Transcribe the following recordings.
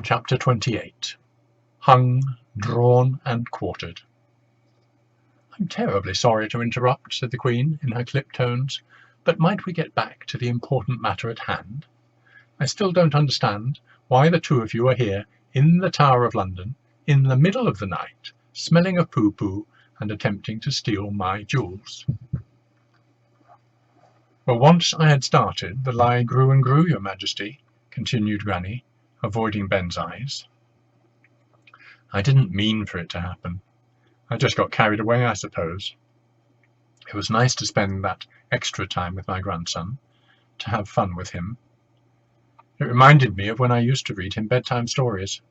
Chapter 28. Hung, Drawn and Quartered. "I'm terribly sorry to interrupt," said the Queen, in her clipped tones, "but might we get back to the important matter at hand? I still don't understand why the two of you are here, in the Tower of London, in the middle of the night, smelling of poo-poo and attempting to steal my jewels." "Well, once I had started, the lie grew and grew, Your Majesty," continued Granny, avoiding Ben's eyes. "I didn't mean for it to happen. I just got carried away, I suppose. It was nice to spend that extra time with my grandson, to have fun with him. It reminded me of when I used to read him bedtime stories.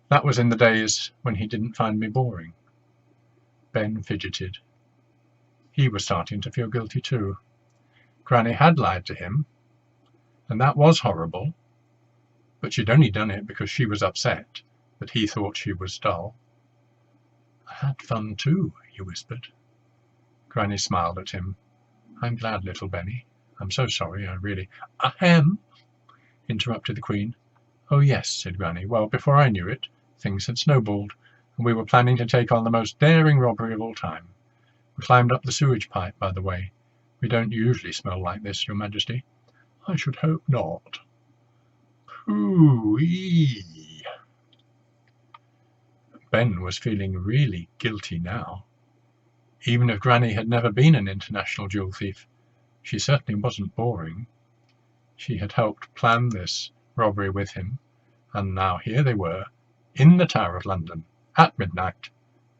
That was in the days when he didn't find me boring." Ben fidgeted. He was starting to feel guilty too. Granny had lied to him, and that was horrible, but she'd only done it because she was upset that he thought she was dull. "I had fun too," he whispered. Granny smiled at him. "I'm glad, little Benny. I'm so sorry, I am," interrupted the Queen. "Oh yes," said Granny. "Well, before I knew it, things had snowballed, and we were planning to take on the most daring robbery of all time. We climbed up the sewage pipe, by the way. We don't usually smell like this, Your Majesty." "I should hope not." "Ooh-ee." Ben was feeling really guilty now. Even if Granny had never been an international jewel thief, she certainly wasn't boring. She had helped plan this robbery with him, and now here they were, in the Tower of London, at midnight,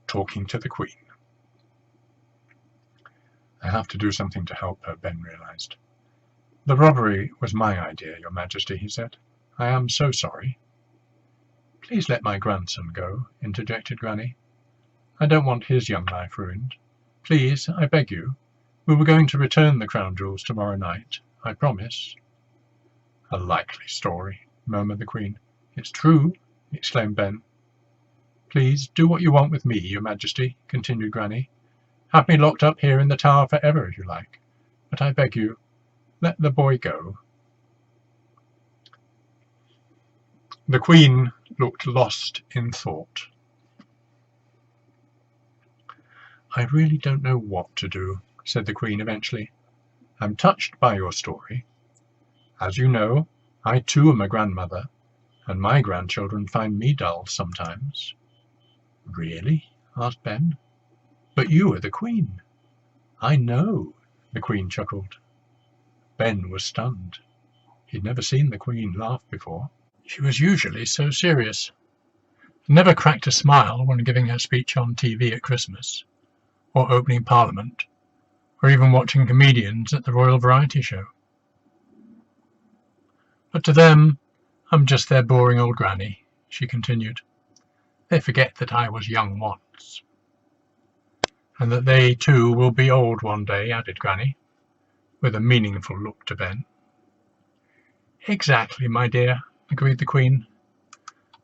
talking to the Queen. "I have to do something to help her," Ben realized. "The robbery was my idea, Your Majesty," he said. "I am so sorry." "Please let my grandson go," interjected Granny. "I don't want his young life ruined. Please, I beg you. We were going to return the crown jewels tomorrow night, I promise." "A likely story," murmured the Queen. "It's true," exclaimed Ben. "Please do what you want with me, Your Majesty," continued Granny. "Have me locked up here in the tower forever, if you like. But I beg you, let the boy go." The Queen looked lost in thought. "I really don't know what to do," said the Queen eventually. "I'm touched by your story. As you know, I too am a grandmother, and my grandchildren find me dull sometimes." "Really?" asked Ben. "But you are the Queen." "I know," the Queen chuckled. Ben was stunned. He'd never seen the Queen laugh before. She was usually so serious, and never cracked a smile when giving her speech on TV at Christmas, or opening Parliament, or even watching comedians at the Royal Variety Show. "But to them, I'm just their boring old granny," she continued. "They forget that I was young once." "And that they too will be old one day," added Granny, with a meaningful look to Ben. "Exactly, my dear," agreed the Queen.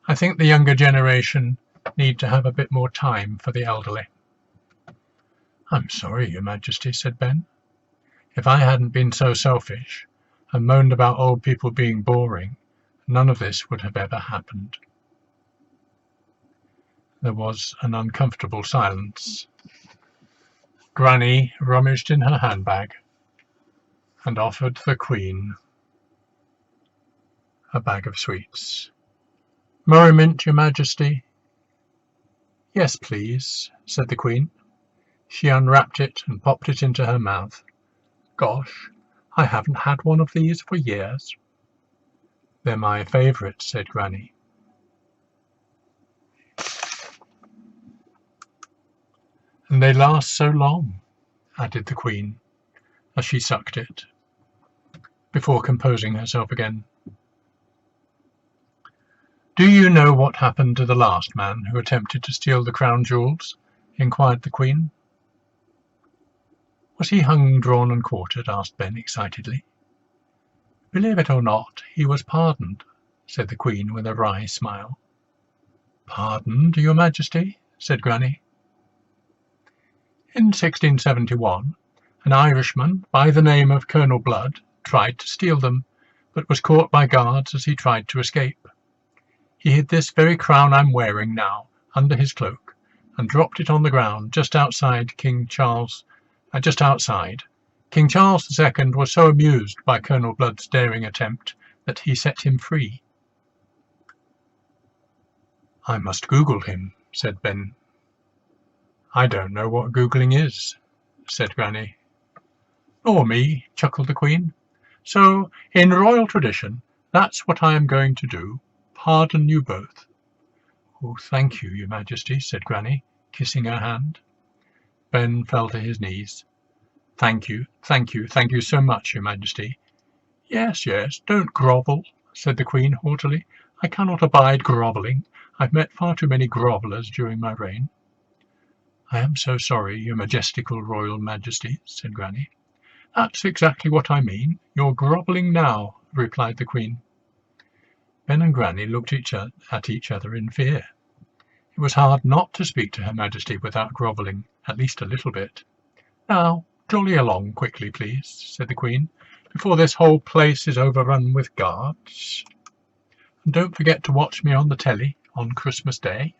"I think the younger generation need to have a bit more time for the elderly." "I'm sorry, Your Majesty," said Ben. "If I hadn't been so selfish and moaned about old people being boring, none of this would have ever happened." There was an uncomfortable silence. Granny rummaged in her handbag and offered the Queen a bag of sweets. "Merriment, Your Majesty?" "Yes, please," said the Queen. She unwrapped it and popped it into her mouth. "Gosh, I haven't had one of these for years." "They're my favourite," said Granny. "And they last so long," added the Queen, as she sucked it, before composing herself again. "Do you know what happened to the last man who attempted to steal the crown jewels?" inquired the Queen. "Was he hung, drawn and quartered?" asked Ben excitedly. "Believe it or not, he was pardoned," said the Queen with a wry smile. "Pardoned, Your Majesty?" said Granny. "In 1671, an Irishman by the name of Colonel Blood tried to steal them, but was caught by guards as he tried to escape. He hid this very crown I'm wearing now under his cloak, and dropped it on the ground just outside King Charles. King Charles II was so amused by Colonel Blood's daring attempt that he set him free." "I must Google him," said Ben. "I don't know what Googling is," said Granny. "Nor me," chuckled the Queen. "So, in royal tradition, that's what I am going to do. Pardon you both." "Oh, thank you, Your Majesty," said Granny, kissing her hand. Ben fell to his knees. Thank you so much, Your Majesty." "Yes, yes, don't grovel," said the Queen haughtily. "I cannot abide grovelling. I've met far too many grovellers during my reign." "I am so sorry, Your Majestical Royal Majesty," said Granny. "That's exactly what I mean. You're grovelling now," replied the Queen. Ben and Granny looked at each other in fear. It was hard not to speak to Her Majesty without grovelling, at least a little bit. "Now, jolly along quickly, please," said the Queen, "before this whole place is overrun with guards. And don't forget to watch me on the telly on Christmas Day."